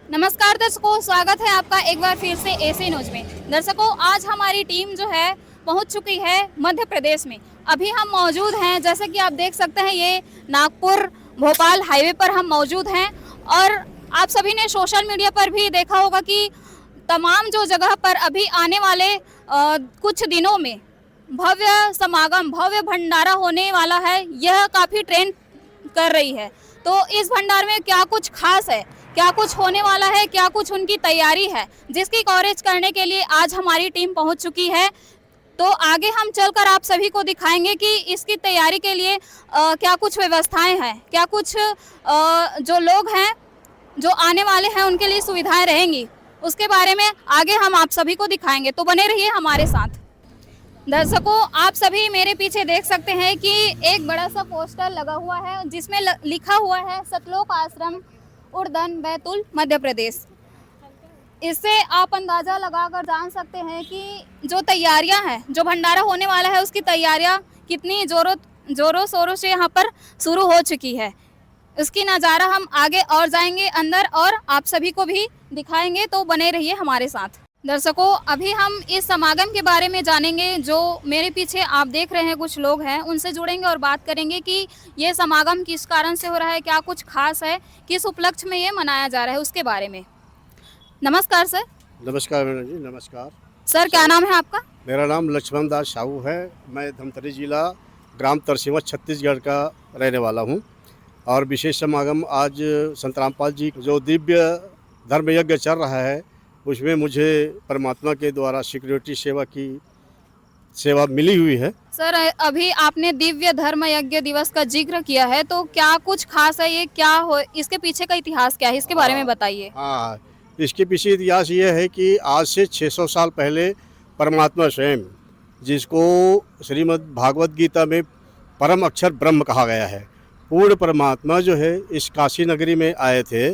नमस्कार दर्शकों, स्वागत है आपका एक बार फिर से एसी न्यूज में। दर्शकों, आज हमारी टीम जो है पहुंच चुकी है मध्य प्रदेश में। अभी हम मौजूद हैं, जैसे कि आप देख सकते हैं, ये नागपुर भोपाल हाईवे पर हम मौजूद हैं। और आप सभी ने सोशल मीडिया पर भी देखा होगा कि तमाम जो जगह पर अभी आने वाले कुछ दिनों में भव्य समागम, भव्य भंडारा होने वाला है। यह काफ़ी ट्रेंड कर रही है। तो इस भंडार में क्या कुछ खास है, क्या कुछ होने वाला है, क्या कुछ उनकी तैयारी है, जिसकी कवरेज करने के लिए आज हमारी टीम पहुंच चुकी है। तो आगे हम चलकर आप सभी को दिखाएंगे कि इसकी तैयारी के लिए क्या कुछ व्यवस्थाएं हैं, क्या कुछ जो लोग हैं जो आने वाले हैं उनके लिए सुविधाएं रहेंगी, उसके बारे में आगे हम आप सभी को दिखाएंगे। तो बने रहिए हमारे साथ। दर्शकों, आप सभी मेरे पीछे देख सकते हैं कि एक बड़ा सा पोस्टर लगा हुआ है जिसमें लिखा हुआ है सतलोक आश्रम उड़दन बैतूल मध्य प्रदेश। इससे आप अंदाज़ा लगाकर जान सकते हैं कि जो तैयारियां हैं, जो भंडारा होने वाला है, उसकी तैयारियां कितनी जोरों शोरों से यहाँ पर शुरू हो चुकी है। उसकी नज़ारा हम आगे और जाएंगे अंदर और आप सभी को भी दिखाएंगे। तो बने रहिए हमारे साथ। दर्शकों, अभी हम इस समागम के बारे में जानेंगे। जो मेरे पीछे आप देख रहे हैं कुछ लोग हैं, उनसे जुड़ेंगे और बात करेंगे कि ये समागम किस कारण से हो रहा है, क्या कुछ खास है, किस उपलक्ष्य में ये मनाया जा रहा है, उसके बारे में। नमस्कार सर। नमस्कार मैडम जी, नमस्कार। सर, क्या नाम है आपका? मेरा नाम लक्ष्मण दास साहू है। मैं धमतरी जिला ग्राम तरसीमा छत्तीसगढ़ का रहने वाला हूँ। और विशेष समागम आज संत रामपाल जी जो दिव्य धर्म यज्ञ चल रहा है, उसमें मुझे परमात्मा के द्वारा सिक्योरिटी सेवा की सेवा मिली हुई है। सर, अभी आपने दिव्य धर्म यज्ञ दिवस का जिक्र किया है, तो क्या कुछ खास है, ये क्या हो, इसके पीछे का इतिहास क्या है, इसके बारे में बताइए। हाँ, इसके पीछे इतिहास ये है कि आज से 600 साल पहले परमात्मा स्वयं, जिसको श्रीमद् भागवत गीता में परम अक्षर ब्रह्म कहा गया है, पूर्ण परमात्मा जो है इस काशी नगरी में आए थे।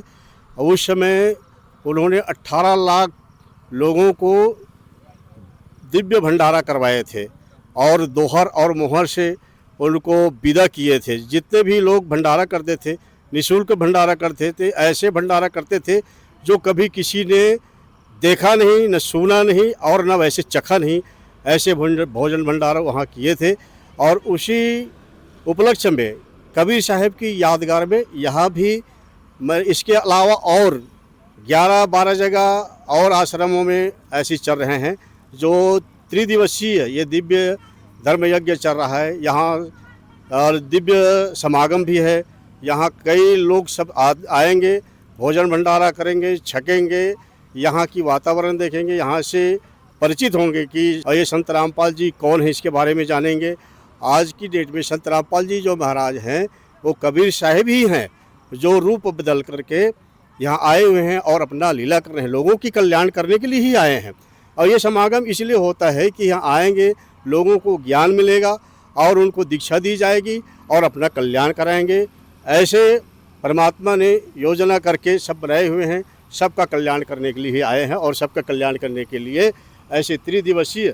उस समय उन्होंने 18 लाख लोगों को दिव्य भंडारा करवाए थे और दोहर और मोहर से उनको विदा किए थे। जितने भी लोग भंडारा करते थे, निःशुल्क भंडारा करते थे, ऐसे भंडारा करते थे जो कभी किसी ने देखा नहीं, न सुना नहीं और न वैसे चखा नहीं। ऐसे भोजन भंडारा वहाँ किए थे। और उसी उपलक्ष्य में कबीर साहब की यादगार में यहाँ भी मैं इसके अलावा और 11-12 जगह और आश्रमों में ऐसे चल रहे हैं जो त्रिदिवसीय ये दिव्य धर्म यज्ञ चल रहा है यहाँ। और दिव्य समागम भी है यहाँ। कई लोग सब आएंगे, भोजन भंडारा करेंगे, छकेंगे, यहाँ की वातावरण देखेंगे, यहाँ से परिचित होंगे कि ये संत रामपाल जी कौन है, इसके बारे में जानेंगे। आज की डेट में संत रामपाल जी जो महाराज हैं वो कबीर साहब ही हैं, जो रूप बदल करके यहाँ आए हुए हैं और अपना लीला कर रहे हैं, लोगों की कल्याण करने के लिए ही आए हैं। और ये समागम इसलिए होता है कि यहाँ आएंगे, लोगों को ज्ञान मिलेगा और उनको दीक्षा दी जाएगी और अपना कल्याण कराएंगे। ऐसे परमात्मा ने योजना करके सब बनाए हुए हैं, सबका कल्याण करने के लिए ही आए हैं और सबका कल्याण करने के लिए ऐसे त्रिदिवसीय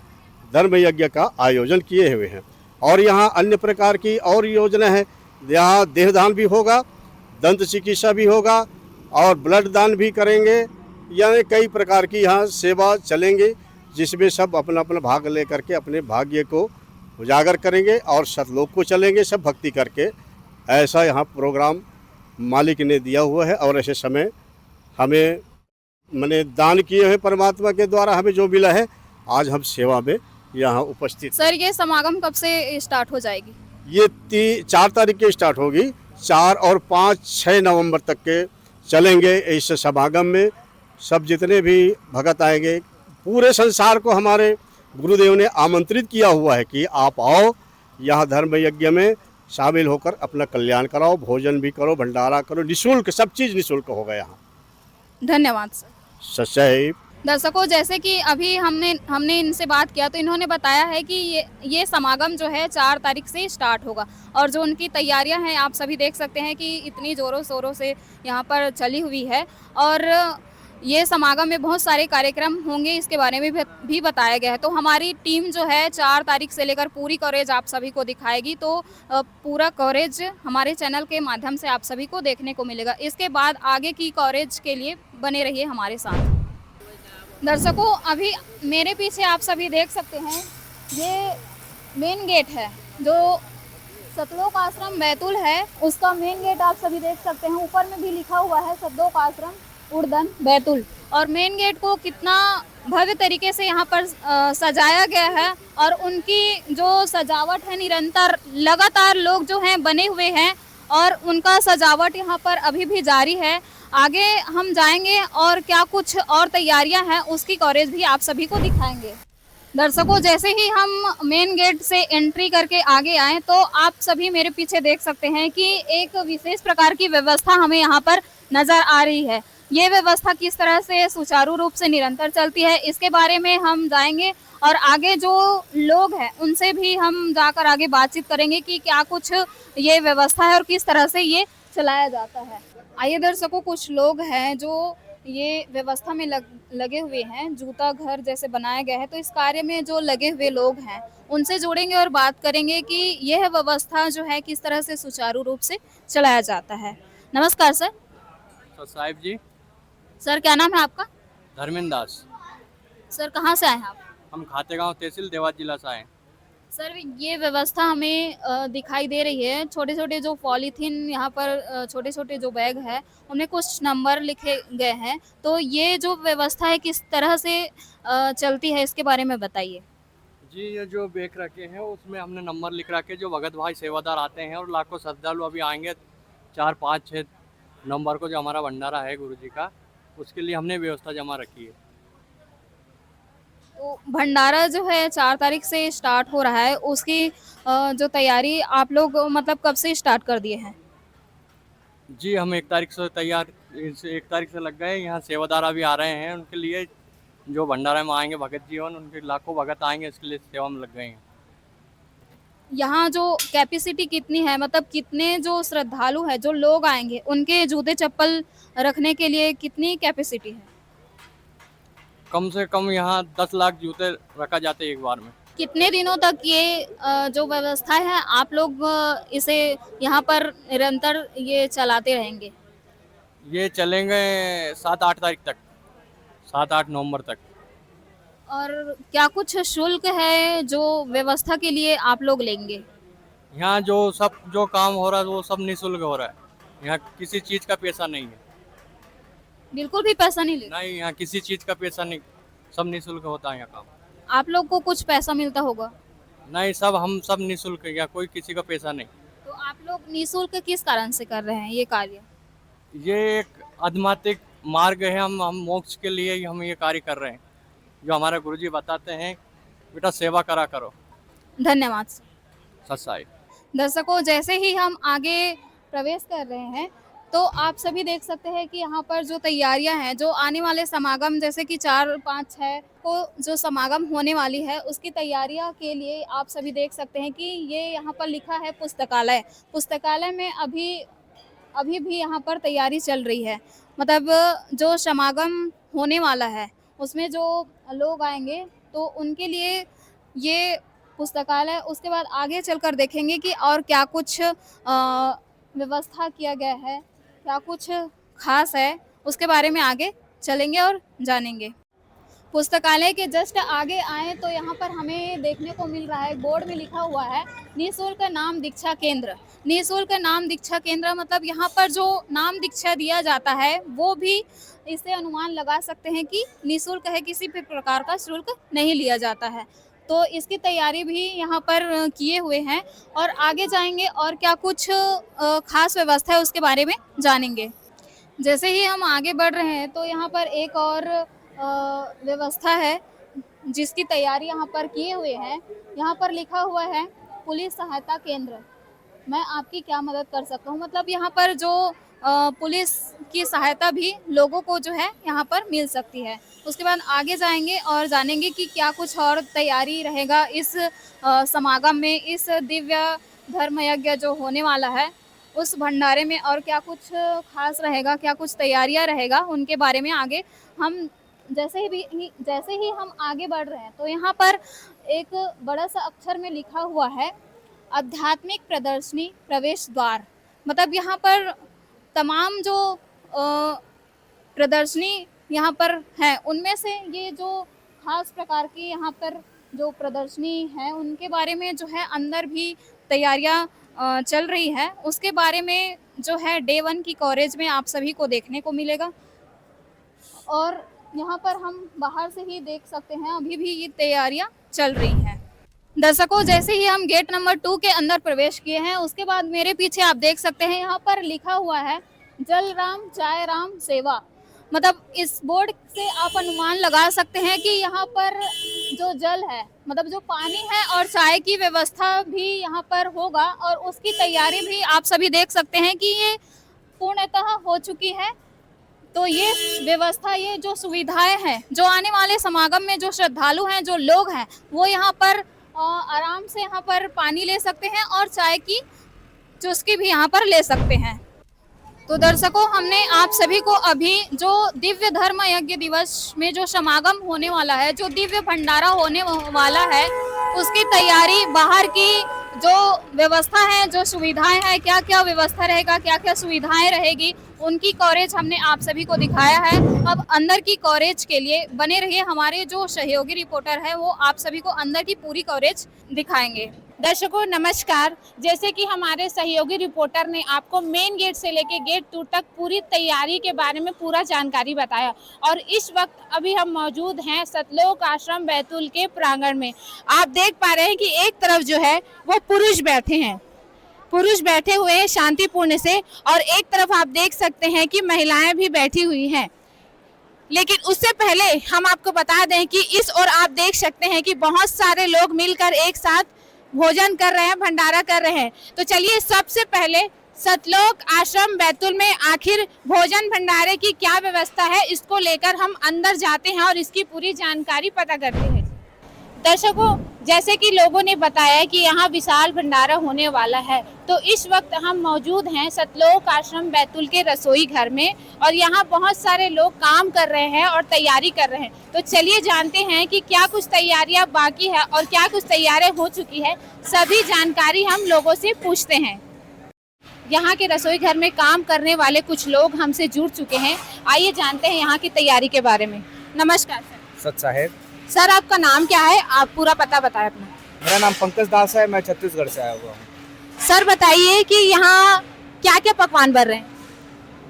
धर्म यज्ञ का आयोजन किए हुए हैं। और यहाँ अन्य प्रकार की और योजना है। यहाँ देहदान भी होगा, दंत चिकित्सा भी होगा और ब्लड दान भी करेंगे। यानी कई प्रकार की यहाँ सेवा चलेंगे, जिसमें सब अपना अपना भाग लेकर के अपने भाग्य को उजागर करेंगे और सतलोक को चलेंगे सब भक्ति करके। ऐसा यहाँ प्रोग्राम मालिक ने दिया हुआ है। और ऐसे समय हमें मैंने दान किए हैं, परमात्मा के द्वारा हमें जो मिला है, आज हम सेवा में यहाँ उपस्थित। सर, ये समागम कब से स्टार्ट हो जाएगी? ये 4 तारीख के स्टार्ट होगी। 4 और 5-6 नवंबर तक के चलेंगे। इस समागम में सब जितने भी भगत आएंगे, पूरे संसार को हमारे गुरुदेव ने आमंत्रित किया हुआ है कि आप आओ, यहाँ धर्म यज्ञ में शामिल होकर अपना कल्याण कराओ, भोजन भी करो, भंडारा करो, निःशुल्क, सब चीज़ निःशुल्क होगा यहाँ। धन्यवाद सर। सच्चाई। दर्शकों, जैसे कि अभी हमने इनसे बात किया, तो इन्होंने बताया है कि ये समागम जो है 4 तारीख से स्टार्ट होगा। और जो उनकी तैयारियां हैं, आप सभी देख सकते हैं कि इतनी ज़ोरों शोरों से यहाँ पर चली हुई है। और ये समागम में बहुत सारे कार्यक्रम होंगे, इसके बारे में भी बताया गया है। तो हमारी टीम जो है 4 तारीख से लेकर पूरी कवरेज आप सभी को दिखाएगी। तो पूरा कवरेज हमारे चैनल के माध्यम से आप सभी को देखने को मिलेगा। इसके बाद आगे की कवरेज के लिए बने रहिए हमारे साथ। दर्शकों, अभी मेरे पीछे आप सभी देख सकते हैं, ये मेन गेट है जो सतलोक आश्रम बैतूल है, उसका मेन गेट आप सभी देख सकते हैं। ऊपर में भी लिखा हुआ है सतलोक आश्रम उड़दन बैतूल। और मेन गेट को कितना भव्य तरीके से यहाँ पर सजाया गया है, और उनकी जो सजावट है निरंतर लगातार लोग जो हैं बने हुए हैं, और उनका सजावट यहाँ पर अभी भी जारी है। आगे हम जाएंगे और क्या कुछ और तैयारियां हैं उसकी कवरेज भी आप सभी को दिखाएंगे। दर्शकों, जैसे ही हम मेन गेट से एंट्री करके आगे आए तो आप सभी मेरे पीछे देख सकते हैं कि एक विशेष प्रकार की व्यवस्था हमें यहाँ पर नजर आ रही है। ये व्यवस्था किस तरह से सुचारू रूप से निरंतर चलती है, इसके बारे में हम जाएंगे और आगे जो लोग हैं उनसे भी हम जाकर आगे बातचीत करेंगे कि क्या कुछ ये व्यवस्था है और किस तरह से ये चलाया जाता है। आइए दर्शकों, कुछ लोग हैं जो ये व्यवस्था में लगे हुए हैं, जूता घर जैसे बनाया गया है, तो इस कार्य में जो लगे हुए लोग हैं उनसे जुड़ेंगे और बात करेंगे कि यह व्यवस्था जो है किस तरह से सुचारू रूप से चलाया जाता है। नमस्कार सर। तो साहिब जी, सर क्या नाम है आपका? धर्मेंद्र दास। सर कहाँ से आए हैं आप? हम खातेगांव तहसील देवास जिला से आए। सर ये व्यवस्था हमें दिखाई दे रही है, छोटे छोटे जो पॉलीथीन यहाँ पर छोटे छोटे जो बैग है उनमें कुछ नंबर लिखे गए हैं, तो ये जो व्यवस्था है किस तरह से चलती है इसके बारे में बताइए। जी, ये जो बैग रखे हैं उसमें हमने नंबर लिख रखे, जो भगत भाई सेवादार आते हैं और लाखों श्रद्धालु अभी आएंगे 4, 5, 6 नंबर को, जो हमारा भंडारा है गुरु जी का, उसके लिए हमने व्यवस्था जमा रखी है। तो भंडारा जो है 4 तारीख से स्टार्ट हो रहा है, उसकी जो तैयारी आप लोग मतलब कब से स्टार्ट कर दिए हैं? जी, हम 1 तारीख से तैयार, 1 तारीख से लग गए। यहाँ सेवादार अभी आ रहे हैं, उनके लिए जो भंडारा में आएंगे भगत जीवन, उनके लाखों भगत आएंगे, इसके लिए सेवा में लग गए हैं। यहाँ जो कैपेसिटी कितनी है, मतलब कितने जो श्रद्धालु है, जो लोग आएंगे उनके जूते चप्पल रखने के लिए कितनी कैपेसिटी है? कम से कम यहाँ 10 लाख जूते रखा जाते हैं एक बार में। कितने दिनों तक ये जो व्यवस्था है आप लोग इसे यहाँ पर निरंतर ये चलाते रहेंगे? ये चलेंगे 7-8 तारीख तक, 7-8 नवंबर तक। और क्या कुछ शुल्क है जो व्यवस्था के लिए आप लोग लेंगे? यहाँ जो काम हो रहा है वो सब निःशुल्क हो रहा है। यहाँ किसी चीज़ का पैसा नहीं है। बिल्कुल भी पैसा नहीं लेते? नहीं, यहाँ किसी चीज़ का पैसा नहीं, सब निःशुल्क होता है यहाँ काम। आप लोग को कुछ पैसा मिलता होगा? नहीं, हम सब निःशुल्क है, यहाँ कोई किसी का पैसा नहीं। तो आप लोग निःशुल्क किस कारण से कर रहे हैं ये कार्य? ये एक आध्यात्मिक मार्ग है, हम मोक्ष के लिए ही हम ये कार्य कर रहे हैं, जो हमारे गुरुजी बताते हैं, बेटा सेवा करा करो। धन्यवाद। सत्साई। दर्शकों, जैसे ही हम आगे प्रवेश कर रहे हैं तो आप सभी देख सकते हैं कि यहाँ पर जो तैयारियां हैं, जो आने वाले समागम जैसे कि 4, 5, 6 को जो समागम होने वाली है उसकी तैयारियां के लिए आप सभी देख सकते हैं कि ये यहाँ पर लिखा है पुस्तकालय। पुस्तकालय में अभी भी यहाँ पर तैयारी चल रही है, मतलब जो समागम होने वाला है उसमें जो लोग आएंगे तो उनके लिए ये पुस्तकालय, उसके बाद आगे चलकर देखेंगे कि और क्या कुछ व्यवस्था किया गया है, क्या कुछ खास है, उसके बारे में आगे चलेंगे और जानेंगे। पुस्तकालय के जस्ट आगे आए तो यहाँ पर हमें देखने को मिल रहा है, बोर्ड में लिखा हुआ है निःशुल्क नाम दीक्षा केंद्र। निःशुल्क नाम दीक्षा केंद्र मतलब यहाँ पर जो नाम दीक्षा दिया जाता है वो भी इससे अनुमान लगा सकते हैं कि निःशुल्क है, किसी भी प्रकार का शुल्क नहीं लिया जाता है। तो इसकी तैयारी भी यहाँ पर किए हुए हैं और आगे जाएंगे और क्या कुछ खास व्यवस्था है उसके बारे में जानेंगे। जैसे ही हम आगे बढ़ रहे हैं तो यहाँ पर एक और व्यवस्था है जिसकी तैयारी यहाँ पर किए हुए हैं। यहाँ पर लिखा हुआ है पुलिस सहायता केंद्र, मैं आपकी क्या मदद कर सकता हूँ। मतलब यहाँ पर जो पुलिस की सहायता भी लोगों को जो है यहाँ पर मिल सकती है। उसके बाद आगे जाएंगे और जानेंगे कि क्या कुछ और तैयारी रहेगा इस समागम में, इस दिव्य धर्म यज्ञ जो होने वाला है उस भंडारे में, और क्या कुछ खास रहेगा, क्या कुछ तैयारियां रहेगा, उनके बारे में आगे हम जैसे ही हम आगे बढ़ रहे हैं तो यहाँ पर एक बड़ा सा अक्षर में लिखा हुआ है आध्यात्मिक प्रदर्शनी प्रवेश द्वार। मतलब यहाँ पर तमाम जो प्रदर्शनी यहाँ पर है, उनमें से ये जो खास प्रकार की यहाँ पर जो प्रदर्शनी है उनके बारे में जो है अंदर भी तैयारियाँ चल रही है, उसके बारे में जो है डे 1 की कवरेज में आप सभी को देखने को मिलेगा। और यहाँ पर हम बाहर से ही देख सकते हैं अभी भी ये तैयारियां चल रही हैं। दर्शकों, जैसे ही हम गेट नंबर 2 के अंदर प्रवेश किए हैं उसके बाद मेरे पीछे आप देख सकते हैं यहाँ पर लिखा हुआ है जल राम चाय राम सेवा। मतलब इस बोर्ड से आप अनुमान लगा सकते हैं कि यहाँ पर जो जल है, मतलब जो पानी है और चाय की व्यवस्था भी यहाँ पर होगा और उसकी तैयारी भी आप सभी देख सकते हैं कि ये पूर्णतः हो चुकी है। तो ये व्यवस्था, ये जो सुविधाएं हैं, जो आने वाले समागम में जो श्रद्धालु हैं, जो लोग हैं, वो यहाँ पर आराम से यहाँ पर पानी ले सकते हैं और चाय की चुस्की भी यहाँ पर ले सकते हैं। तो दर्शकों, हमने आप सभी को अभी जो दिव्य धर्म यज्ञ दिवस में जो समागम होने वाला है, जो दिव्य भंडारा होने वाला है, उसकी तैयारी, बाहर की जो व्यवस्था है, जो सुविधाएं हैं, क्या क्या व्यवस्था रहेगा, क्या क्या सुविधाएं रहेगी, उनकी कवरेज हमने आप सभी को दिखाया है। अब अंदर की कवरेज के लिए बने रहिए, हमारे जो सहयोगी रिपोर्टर है वो आप सभी को अंदर की पूरी कवरेज दिखाएंगे। दर्शकों नमस्कार। जैसे कि हमारे सहयोगी रिपोर्टर ने आपको मेन गेट से लेके गेट 2 तक पूरी तैयारी के बारे में पूरा जानकारी बताया और इस वक्त अभी हम मौजूद हैं सतलोक आश्रम बैतूल के प्रांगण में। आप देख पा रहे हैं कि एक तरफ जो है वो पुरुष बैठे हैं, पुरुष बैठे हुए हैं शांतिपूर्ण से, और एक तरफ आप देख सकते हैं कि महिलाएं भी बैठी हुई हैं। लेकिन उससे पहले हम आपको बता दें कि इस ओर आप देख सकते हैं कि बहुत सारे लोग मिलकर एक साथ भोजन कर रहे हैं, भंडारा कर रहे हैं। तो चलिए सबसे पहले सतलोक आश्रम बैतूल में आखिर भोजन भंडारे की क्या व्यवस्था है, इसको लेकर हम अंदर जाते हैं और इसकी पूरी जानकारी पता करते हैं। दर्शकों, जैसे कि लोगों ने बताया कि यहाँ विशाल भंडारा होने वाला है, तो इस वक्त हम मौजूद हैं सतलोक आश्रम बैतूल के रसोई घर में और यहाँ बहुत सारे लोग काम कर रहे हैं और तैयारी कर रहे हैं। तो चलिए जानते हैं कि क्या कुछ तैयारियाँ बाकी है और क्या कुछ तैयारियाँ हो चुकी है, सभी जानकारी हम लोगों से पूछते हैं। यहाँ के रसोई घर में काम करने वाले कुछ लोग हमसे जुड़ चुके हैं, आइए जानते हैं यहाँ की तैयारी के बारे में। नमस्कार सर। सत साहेब। सर, आपका नाम क्या है? आप पूरा पता बताएं अपना। मेरा नाम पंकज दास है, मैं छत्तीसगढ़ से आया हुआ हूँ। सर बताइए कि यहाँ क्या क्या पकवान बन रहे हैं?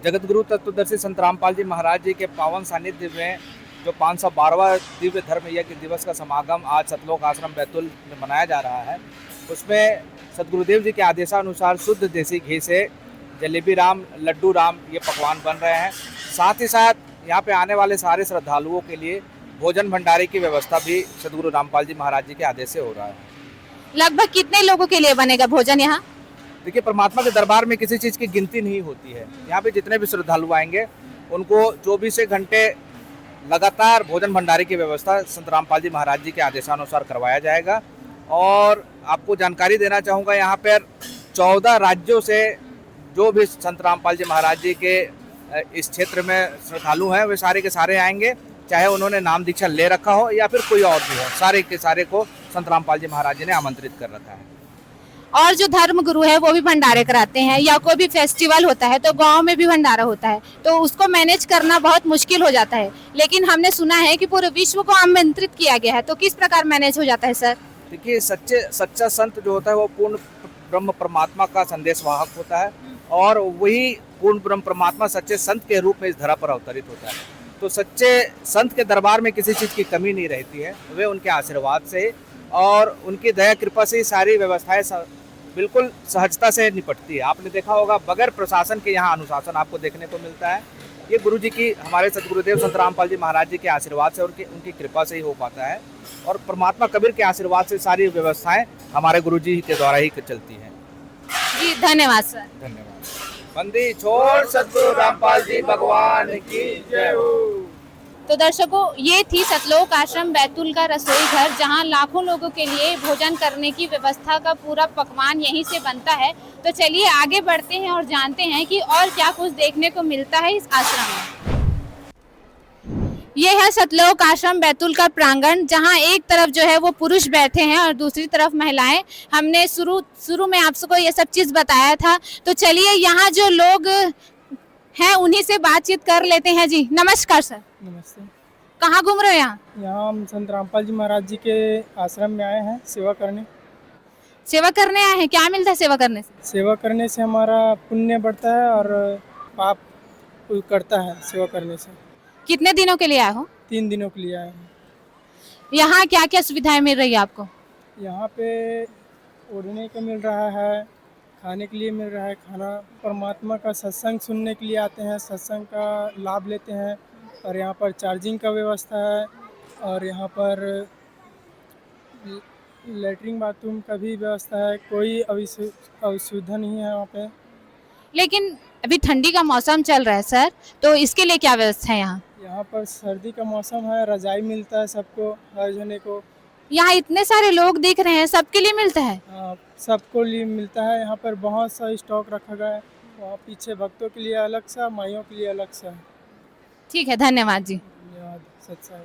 जगत गुरु तत्वदर्शी संत रामपाल जी महाराज जी के पावन सानिध्य में जो 512वां दिव्य धर्म यज्ञ दिवस का समागम आज सतलोक आश्रम बैतूल में मनाया जा रहा है, उसमें सदगुरुदेव जी के आदेशानुसार शुद्ध देसी घी से जलेबी राम, लड्डू राम ये पकवान बन रहे हैं। साथ ही साथ यहाँ पे आने वाले सारे श्रद्धालुओं के लिए भोजन भंडारे की व्यवस्था भी सदगुरु रामपाल जी महाराज जी के आदेश से हो रहा है। लगभग कितने लोगों के लिए बनेगा भोजन यहाँ? देखिए, परमात्मा के दरबार में किसी चीज़ की गिनती नहीं होती है। यहाँ पे जितने भी श्रद्धालु आएंगे उनको 24 घंटे लगातार भोजन भंडारे की व्यवस्था संत रामपाल जी महाराज जी के आदेशानुसार करवाया जाएगा। और आपको जानकारी देना चाहूँगा, यहाँ पर 14 राज्यों से जो भी संत रामपाल जी महाराज जी के इस क्षेत्र में श्रद्धालु हैं वे सारे के सारे आएंगे, चाहे उन्होंने नाम दीक्षा ले रखा हो या फिर कोई और भी हो, सारे के सारे को संत रामपाल जी महाराज जी ने आमंत्रित कर रखा है। और जो धर्म गुरु है वो भी भंडारे कराते हैं, या कोई भी फेस्टिवल होता है तो गांव में भी भंडारा होता है, तो उसको मैनेज करना बहुत मुश्किल हो जाता है। लेकिन हमने सुना है कि पूरे विश्व को आमंत्रित किया गया है, तो किस प्रकार मैनेज हो जाता है सर? देखिए, सच्चा संत जो होता है वो पूर्ण ब्रह्म परमात्मा का संदेश वाहक होता है और वही पूर्ण ब्रह्म परमात्मा सच्चे संत के रूप में इस धरा पर अवतरित होता है। तो सच्चे संत के दरबार में किसी चीज़ की कमी नहीं रहती है, वे उनके आशीर्वाद से और उनकी दया कृपा से सारी व्यवस्थाएं बिल्कुल सहजता से निपटती है। आपने देखा होगा, बगैर प्रशासन के यहाँ अनुशासन आपको देखने को मिलता है। ये गुरु जी की, हमारे सदगुरुदेव संत रामपाल जी महाराज जी के आशीर्वाद से और उनकी कृपा से ही हो पाता है और परमात्मा कबीर के आशीर्वाद से सारी व्यवस्थाएं हमारे गुरु जी के द्वारा ही चलती हैं। जी धन्यवाद सर। धन्यवाद। बंदी छोड़ सतगुरु रामपाल जी भगवान की जय हो। तो दर्शकों, ये थी सतलोक आश्रम बैतूल का रसोई घर, जहां लाखों लोगों के लिए भोजन करने की व्यवस्था का पूरा पकवान यहीं से बनता है। तो चलिए आगे बढ़ते हैं और जानते हैं कि और क्या कुछ देखने को मिलता है इस आश्रम में। ये है सतलोक आश्रम बैतूल का प्रांगण, जहां एक तरफ जो है वो पुरुष बैठे हैं और दूसरी तरफ महिलाएं। हमने शुरू में आप सबको ये सब चीज़ बताया था। तो चलिए यहाँ जो लोग हैं, उन्हीं से बातचीत कर लेते हैं। जी नमस्कार सर, नमस्ते। कहाँ घूम रहे हो यहाँ? यहाँ हम संत रामपाल जी महाराज जी के आश्रम में आए हैं सेवा करने। सेवा करने आए हैं, क्या मिलता है सेवा करने से? सेवा करने से हमारा पुण्य बढ़ता है और पाप करता है सेवा करने से। कितने दिनों के लिए आए हो? 3 दिनों के लिए आए हैं। यहाँ क्या क्या सुविधाएं मिल रही है आपको? यहाँ पे ओढ़ने को मिल रहा है, खाने के लिए मिल रहा है खाना, परमात्मा का सत्संग सुनने के लिए आते हैं, सत्संग का लाभ लेते हैं, और यहाँ पर चार्जिंग का व्यवस्था है, और यहाँ पर लेटरिन बाथरूम का भी व्यवस्था है। कोई असुविधा नहीं है यहाँ पे। लेकिन अभी ठंडी का मौसम चल रहा है सर, तो इसके लिए क्या व्यवस्था है यहाँ? यहाँ पर सर्दी का मौसम है, रजाई मिलता है सबको, हर जने को। यहाँ इतने सारे लोग दिख रहे हैं, सबके लिए मिलता है? सबको लिए मिलता है। यहाँ पर बहुत सा स्टॉक रखा गया है, वहाँ पीछे भक्तों के लिए अलग सा, माइयों के लिए अलग सा। ठीक है, धन्यवाद जी। धन्यवाद, सच्चाई।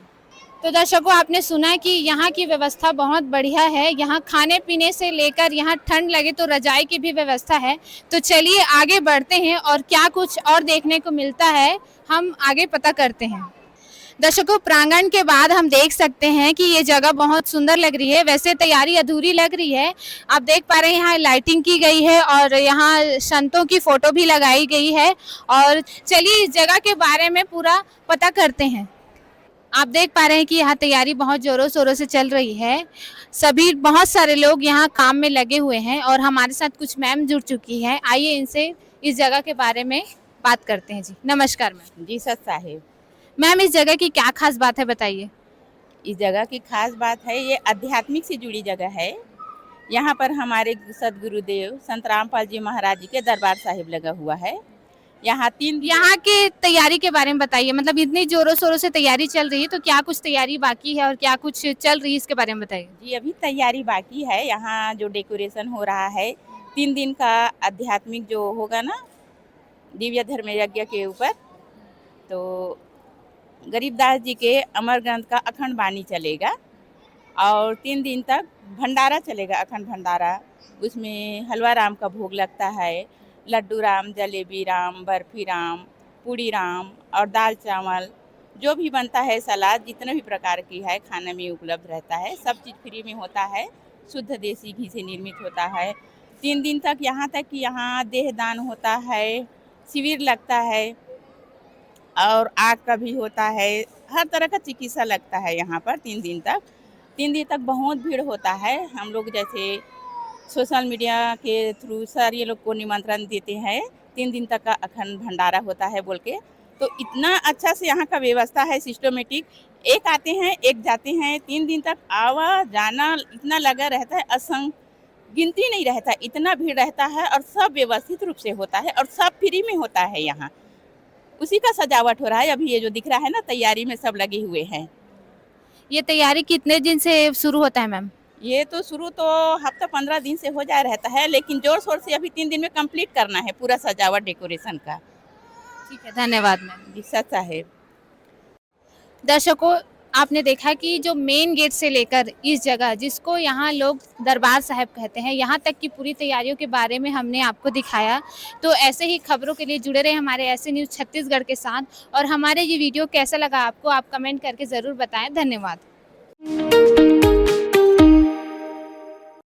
तो दर्शकों, आपने सुना कि यहाँ की व्यवस्था बहुत बढ़िया है। यहाँ खाने पीने से लेकर यहाँ ठंड लगे तो रजाई की भी व्यवस्था है। तो चलिए आगे बढ़ते हैं और क्या कुछ और देखने को मिलता है हम आगे पता करते हैं। दर्शकों, प्रांगण के बाद हम देख सकते हैं कि ये जगह बहुत सुंदर लग रही है। वैसे तैयारी अधूरी लग रही है। आप देख पा रहे हैं यहाँ लाइटिंग की गई है और यहाँ संतों की फोटो भी लगाई गई है। और चलिए इस जगह के बारे में पूरा पता करते हैं। आप देख पा रहे हैं कि यहाँ तैयारी बहुत जोरों शोरों से चल रही है। सभी बहुत सारे लोग यहाँ काम में लगे हुए हैं और हमारे साथ कुछ मैम जुड़ चुकी हैं। आइए इनसे इस जगह के बारे में बात करते हैं। जी नमस्कार मैम। जी सच साहेब। मैम, इस जगह की क्या खास बात है, बताइए। इस जगह की खास बात है, ये आध्यात्मिक से जुड़ी जगह है। यहाँ पर हमारे सदगुरुदेव संत रामपाल जी महाराज जी के दरबार साहिब लगा हुआ है। यहाँ की तैयारी के बारे में बताइए। मतलब इतनी जोरों शोरों से तैयारी चल रही है, तो क्या कुछ तैयारी बाकी है और क्या कुछ चल रही है, इसके बारे में बताइए। जी अभी तैयारी बाकी है। यहाँ जो डेकोरेशन हो रहा है 3 दिन का आध्यात्मिक जो होगा ना, दिव्य धर्म यज्ञ के ऊपर, तो गरीबदास जी के अमर ग्रंथ का अखंड वाणी चलेगा और 3 दिन तक भंडारा चलेगा, अखंड भंडारा। उसमें हलवा राम का भोग लगता है, लड्डू राम, जलेबी राम, बर्फी राम, पूड़ी राम और दाल चावल जो भी बनता है, सलाद जितने भी प्रकार की है खाने में उपलब्ध रहता है। सब चीज़ फ्री में होता है, शुद्ध देसी घी से निर्मित होता है। 3 दिन तक यहाँ तक कि यहाँ देह दान होता है, शिविर लगता है और आग का भी होता है। हर तरह का चिकित्सा लगता है यहाँ पर 3 दिन तक। 3 दिन तक बहुत भीड़ होता है। हम लोग जैसे सोशल मीडिया के थ्रू सर ये लोग को निमंत्रण देते हैं 3 दिन तक का अखंड भंडारा होता है बोल के। तो इतना अच्छा से यहाँ का व्यवस्था है, सिस्टमेटिक। एक आते हैं एक जाते हैं, 3 दिन तक आवा जाना इतना लगा रहता है, असंग गिनती नहीं रहता, इतना भीड़ रहता है और सब व्यवस्थित रूप से होता है और सब फ्री में होता है। यहाँ उसी का सजावट हो रहा है। अभी ये जो दिख रहा है ना, तैयारी में सब लगे हुए हैं। ये तैयारी कितने दिन से शुरू होता है मैम? ये तो शुरू तो हफ्ता 15 दिन से हो जा रहता है, लेकिन जोर शोर से अभी 3 दिन में कंप्लीट करना है पूरा सजावट डेकोरेशन का। ठीक है, धन्यवाद मैम। जी सच साहेब। दर्शकों, आपने देखा कि जो मेन गेट से लेकर इस जगह, जिसको यहाँ लोग दरबार साहिब कहते हैं, यहाँ तक की पूरी तैयारियों के बारे में हमने आपको दिखाया। तो ऐसे ही खबरों के लिए जुड़े रहे हमारे ऐसे न्यूज़ छत्तीसगढ़ के साथ। और हमारे ये वीडियो कैसा लगा आपको, आप कमेंट करके ज़रूर बताएं। धन्यवाद।